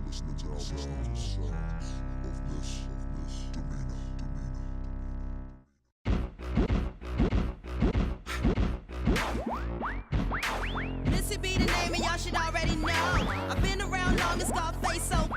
listening to Outbound sounds of Miss Demeanor. Missy be the name and y'all should already know. I've been around long as Scarface, so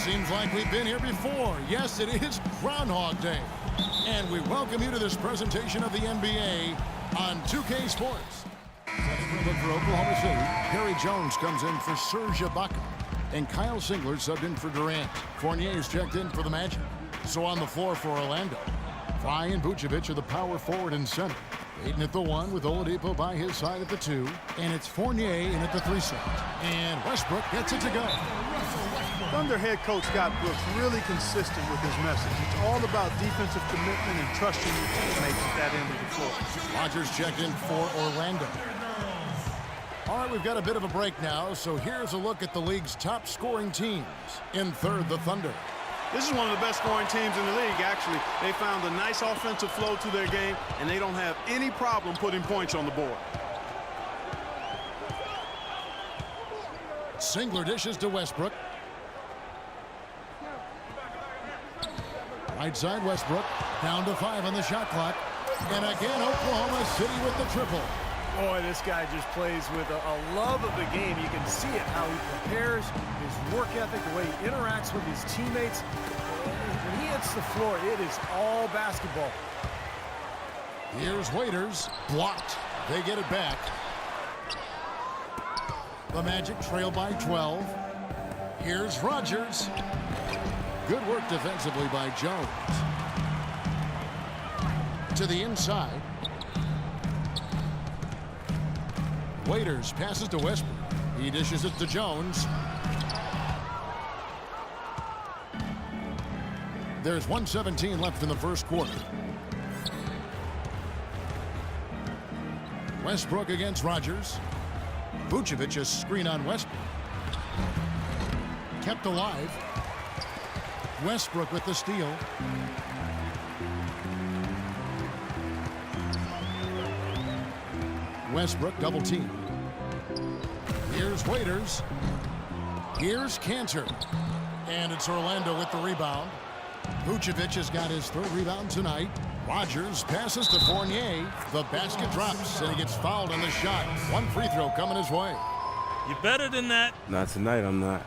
seems like we've been here before. Yes, it is Groundhog Day. And we welcome you to this presentation of the NBA on 2K Sports. But for Oklahoma City, Perry Jones comes in for Serge Ibaka. And Kyle Singler subbed in for Durant. Fournier's checked in for the Magic. So on the floor for Orlando, Fry and Vucevic are the power forward and center. Ayton at the 1 with Oladipo by his side at the 2. And it's Fournier in at the 3 slot. And Westbrook gets it to go. Thunder head coach Scott Brooks really consistent with his message. It's all about defensive commitment and trusting your teammates at that end of the floor. Rodgers checked in for Orlando. All right, we've got a bit of a break now, so here's a look at the league's top scoring teams. In third, the Thunder. This is one of the best scoring teams in the league, actually. They found a nice offensive flow to their game, and they don't have any problem putting points on the board. Singler dishes to Westbrook. Right side, Westbrook. Down to 5 on the shot clock. And again, Oklahoma City with the triple. Boy, this guy just plays with a love of the game. You can see it, how he prepares, his work ethic, the way he interacts with his teammates. When he hits the floor, it is all basketball. Here's Waiters. Blocked. They get it back. The Magic trail by 12. Here's Rodgers. Good work defensively by Jones. To the inside. Waiters passes to Westbrook. He dishes it to Jones. There's 1:17 left in the first quarter. Westbrook against Rodgers. Vucevic a screen on Westbrook. Kept alive. Westbrook with the steal. Westbrook double team. Here's Waiters. Here's Cantor. And it's Orlando with the rebound. Vucevic has got his 3rd rebound tonight. Rodgers passes to Fournier. The basket drops and he gets fouled on the shot. 1 free throw coming his way. You better than that. Not tonight, I'm not.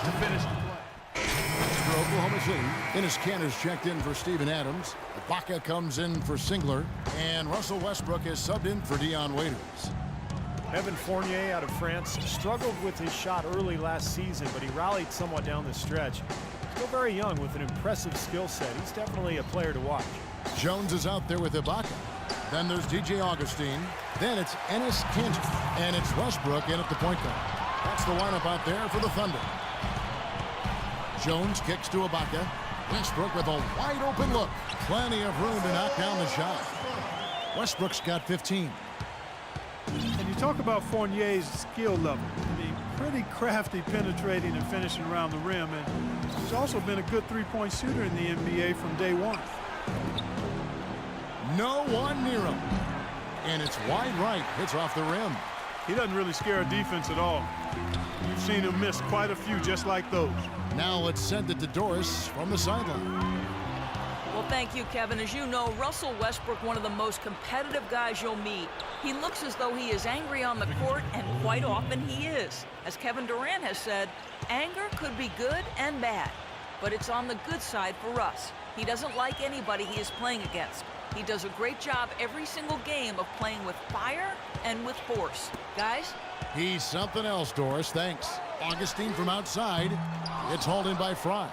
To finish the play. For Oklahoma City, Dennis Cantor's checked in for Steven Adams. Ibaka comes in for Singler. And Russell Westbrook is subbed in for Dion Waiters. Evan Fournier out of France struggled with his shot early last season, but he rallied somewhat down the stretch. Still very young with an impressive skill set. He's definitely a player to watch. Jones is out there with Ibaka. Then there's DJ Augustine. Then it's Enes Kanter. And it's Westbrook in at the point guard. That's the lineup out there for the Thunder. Jones kicks to Ibaka. Westbrook with a wide open look. Plenty of room to knock down the shot. Westbrook's got 15. And you talk about Fournier's skill level. I mean, pretty crafty penetrating and finishing around the rim. And he's also been a good three-point shooter in the NBA from day one. No one near him. And it's wide right. Hits off the rim. He doesn't really scare a defense at all. You've seen him miss quite a few just like those. Now let's send it to Doris from the sideline. Well, thank you, Kevin. As you know, Russell Westbrook, one of the most competitive guys you'll meet. He looks as though he is angry on the court, and quite often he is. As Kevin Durant has said, anger could be good and bad, but it's on the good side for us. He doesn't like anybody he is playing against. He does a great job every single game of playing with fire and with force. Guys? He's something else, Doris. Thanks. Augustine from outside. It's hauled in by Fry.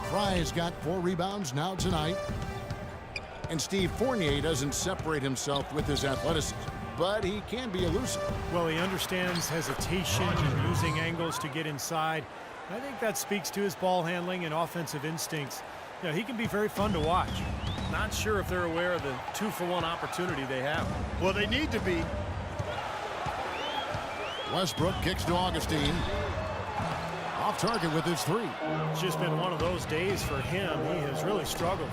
Fry's got 4 rebounds now tonight. And Steve Fournier doesn't separate himself with his athleticism, but he can be elusive. Well, he understands hesitation and using angles to get inside. I think that speaks to his ball handling and offensive instincts. You know, he can be very fun to watch. Not sure if they're aware of the 2-for-1 opportunity they have. Well, they need to be. Westbrook kicks to Augustine. Off target with his 3. It's just been one of those days for him. He has really struggled.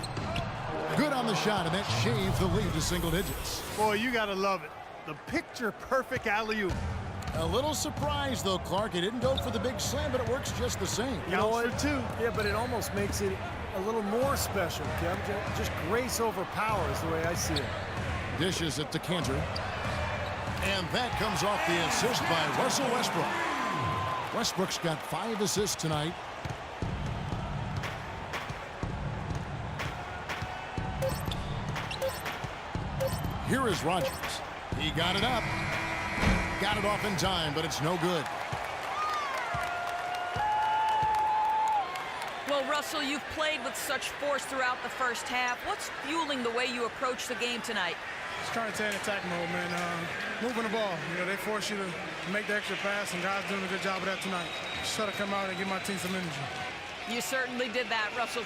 Good on the shot, and that shaves the lead to single digits. Boy, you got to love it. the picture-perfect alley-oop. A little surprised, though, Clark. He didn't go for the big slam, but it works just the same. You know what? For two. Yeah, but it almost makes it a little more special, Kevin. Just grace over power is the way I see it. Dishes it to Cantor. And that comes off the assist by Russell Westbrook. Westbrook's got 5 assists tonight. Here is Rogers. He got it up. Got it off in time, but it's no good. Well, Russell, you've played with such force throughout the first half. What's fueling the way you approach the game tonight? Just trying to stay in attack mode, man. Moving the ball. You know, they force you to make the extra pass, and guys doing a good job of that tonight. Just try to come out and give my team some energy. You certainly did that, Russell.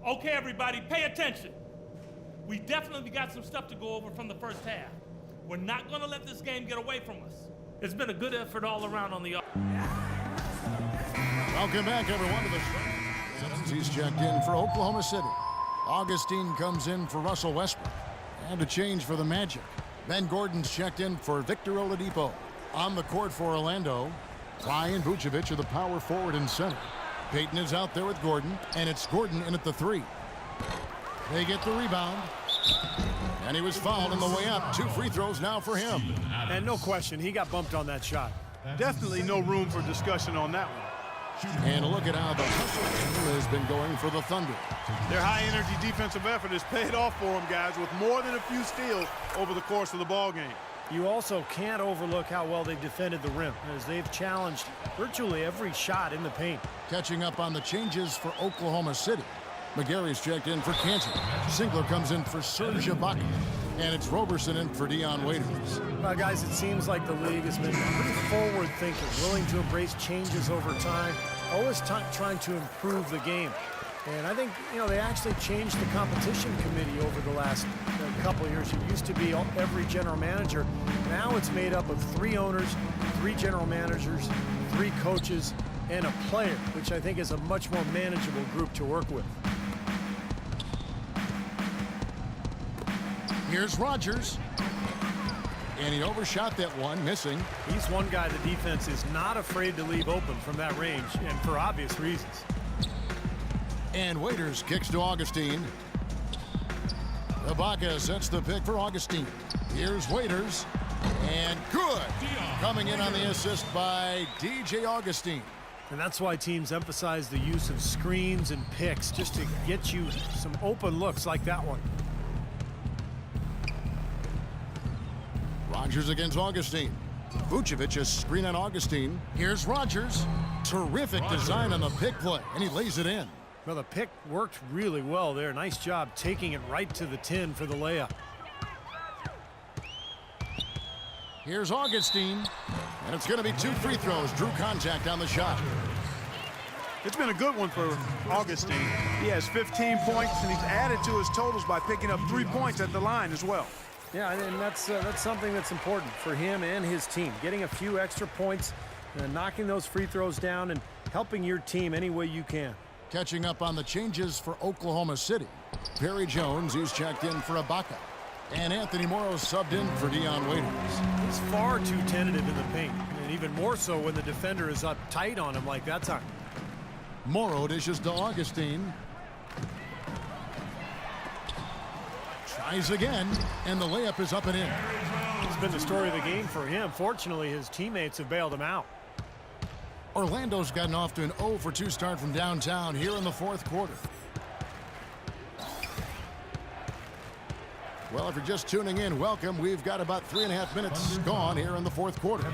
Okay, everybody, pay attention. We definitely got some stuff to go over from the first half. We're not going to let this game get away from us. It's been a good effort all around on the Welcome back, everyone, to the show. He's checked in for Oklahoma City. Augustine comes in for Russell Westbrook. And a change for the Magic. Ben Gordon's checked in for Victor Oladipo. On the court for Orlando, Ryan Vucevic are the power forward and center. Payton is out there with Gordon, and it's Gordon in at the 3. They get the rebound. And he was fouled on the way up. 2 free throws now for him. And no question, he got bumped on that shot. Definitely no room for discussion on that one. And a look at how the hustle has been going for the Thunder. Their high-energy defensive effort has paid off for them, guys, with more than a few steals over the course of the ball game. You also can't overlook how well they've defended the rim, as they've challenged virtually every shot in the paint. Catching up on the changes for Oklahoma City. McGarry's checked in for Cantor. Singler comes in for Serge Ibaka. And it's Roberson in for Dion Waiters. Well, guys, it seems like the league has been pretty forward-thinking, willing to embrace changes over time, always trying to improve the game. And I think, you know, they actually changed the competition committee over the last couple of years. It used to be every general manager. Now it's made up of 3 owners, 3 general managers, 3 coaches, and a player, which I think is a much more manageable group to work with. Here's Rogers. And he overshot that one, missing. He's one guy the defense is not afraid to leave open from that range, and for obvious reasons. And Waiters kicks to Augustine. Ibaka sets the pick for Augustine. Here's Waiters. And good. Coming in on the assist by DJ Augustine. And that's why teams emphasize the use of screens and picks, just to get you some open looks like that one. Rogers against Augustine. Vucevic is screen on Augustine. Here's Rogers. Terrific design on the pick play, and he lays it in. Well, the pick worked really well there. Nice job taking it right to the 10 for the layup. Here's Augustine. And it's going to be 2 free throws. Drew contact on the shot. It's been a good one for Augustine. He has 15 points, and he's added to his totals by picking up 3 points at the line as well. Yeah, and that's something that's important for him and his team. Getting a few extra points, knocking those free throws down, and helping your team any way you can. Catching up on the changes for Oklahoma City. Perry Jones, he's checked in for Ibaka. And Anthony Morrow subbed in for Dion Waiters. He's far too tentative in the paint, and even more so when the defender is up tight on him like that time. Morrow dishes to Augustine. Tries again, and the layup is up and in. It's been the story of the game for him. Fortunately, his teammates have bailed him out. Orlando's gotten off to an 0 for 2 start from downtown here in the 4th quarter. Well, if you're just tuning in, welcome. We've got about 3.5 minutes gone here in the 4th quarter.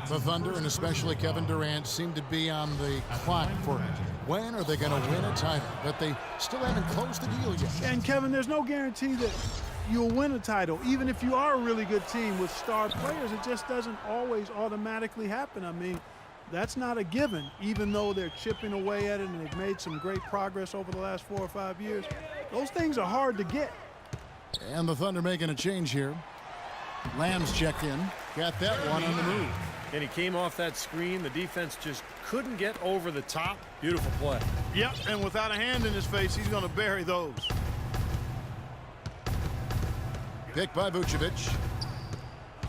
The Thunder, and especially Kevin Durant, seem to be on the clock for when are they going to win a title. But they still haven't closed the deal yet. And, Kevin, there's no guarantee that you'll win a title. Even if you are a really good team with star players, it just doesn't always automatically happen. I mean, that's not a given, even though they're chipping away at it and they've made some great progress over the last 4 or 5 years. Those things are hard to get. And the Thunder making a change here. Lamb's checked in. Got that one on the move. And he came off that screen. The defense just couldn't get over the top. Beautiful play. Yep, and without a hand in his face, he's going to bury those. Picked by Vucevic.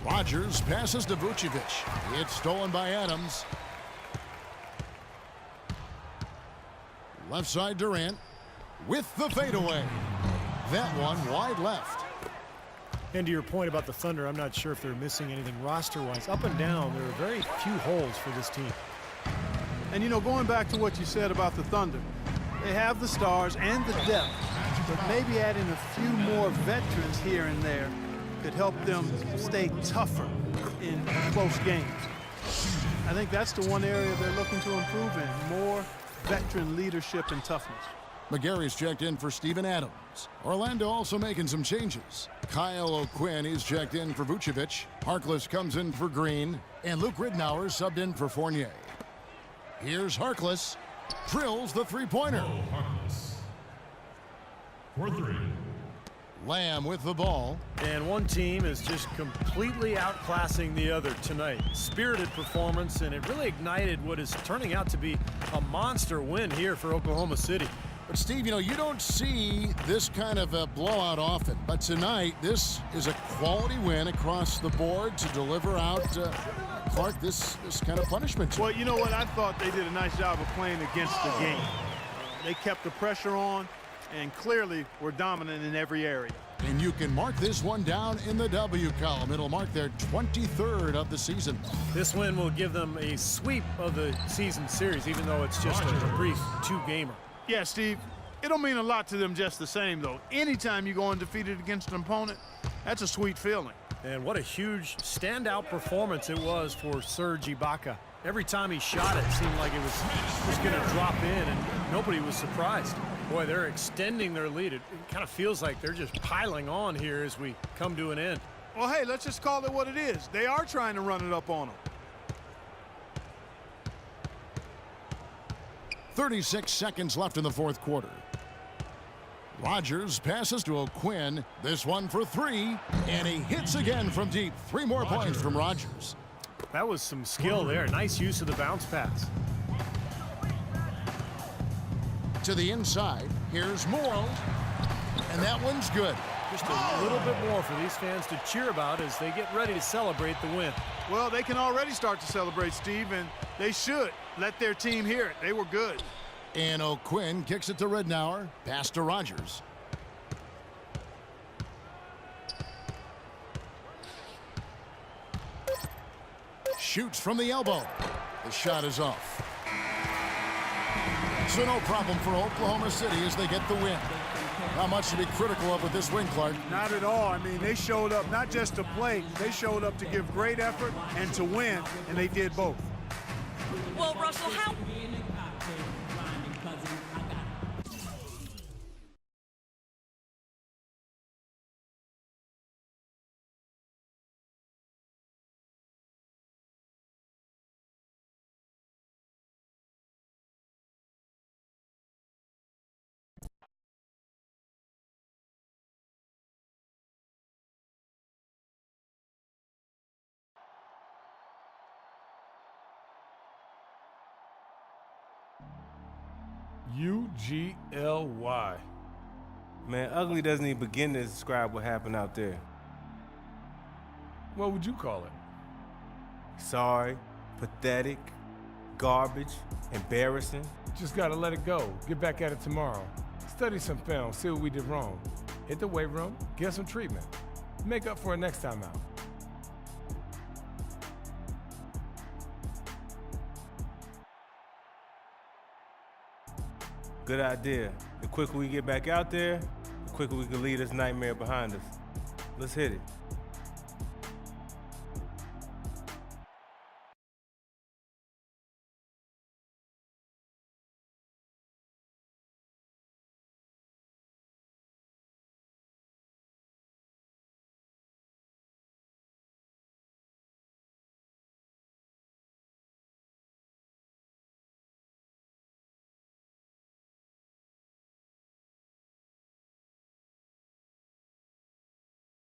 Rogers passes to Vucevic. It's stolen by Adams. Left side Durant with the fadeaway. That one wide left. And to your point about the Thunder, I'm not sure if they're missing anything roster-wise. Up and down, there are very few holes for this team. And, you know, going back to what you said about the Thunder, they have the stars and the depth, but maybe adding a few more veterans here and there could help them stay tougher in close games. I think that's the one area they're looking to improve in, more veteran leadership and toughness. McGarry's checked in for Steven Adams. Orlando also making some changes. Kyle O'Quinn is checked in for Vucevic. Harkless comes in for Green. And Luke Ridnour subbed in for Fournier. Here's Harkless. Drills the three-pointer. Harkless. For three. Lamb with the ball. And one team is just completely outclassing the other tonight. Spirited performance, and it really ignited what is turning out to be a monster win here for Oklahoma City. But Steve, you know, you don't see this kind of a blowout often. But tonight, this is a quality win across the board to deliver out, Clark, this kind of punishment. Well, you know what? I thought they did a nice job of playing against the game. They kept the pressure on and clearly were dominant in every area. And you can mark this one down in the W column. It'll mark their 23rd of the season. This win will give them a sweep of the season series, even though it's just a brief two-gamer. Yeah, Steve, it'll mean a lot to them just the same, though. Anytime you go undefeated against an opponent, that's a sweet feeling. And what a huge standout performance it was for Serge Ibaka. Every time he shot it seemed like it was just going to drop in, and nobody was surprised. Boy, they're extending their lead. It kind of feels like they're just piling on here as we come to an end. Well, hey, let's just call it what it is. They are trying to run it up on them. 36 seconds left in the fourth quarter. Rogers passes to O'Quinn. This one for three, and he hits again from deep. Three more points from Rogers. That was some skill there. Nice use of the bounce pass. To the inside, here's Moore, and that one's good. Just a little bit more for these fans to cheer about as they get ready to celebrate the win. Well, they can already start to celebrate, Steve, and they should let their team hear it. They were good. And O'Quinn kicks it to Ridnour. Pass to Rogers. Shoots from the elbow. The shot is off. So no problem for Oklahoma City as they get the win. Not much to be critical of with this win, Clark. Not at all. I mean, they showed up not just to play. They showed up to give great effort and to win, and they did both. Well, Russell, how... UGLY. Man, ugly doesn't even begin to describe what happened out there. What would you call it? Sorry, pathetic, garbage, embarrassing. Just gotta let it go. Get back at it tomorrow. Study some film, see what we did wrong. Hit the weight room, get some treatment. Make up for it next time out. Good idea. The quicker we get back out there, the quicker we can leave this nightmare behind us. Let's hit it.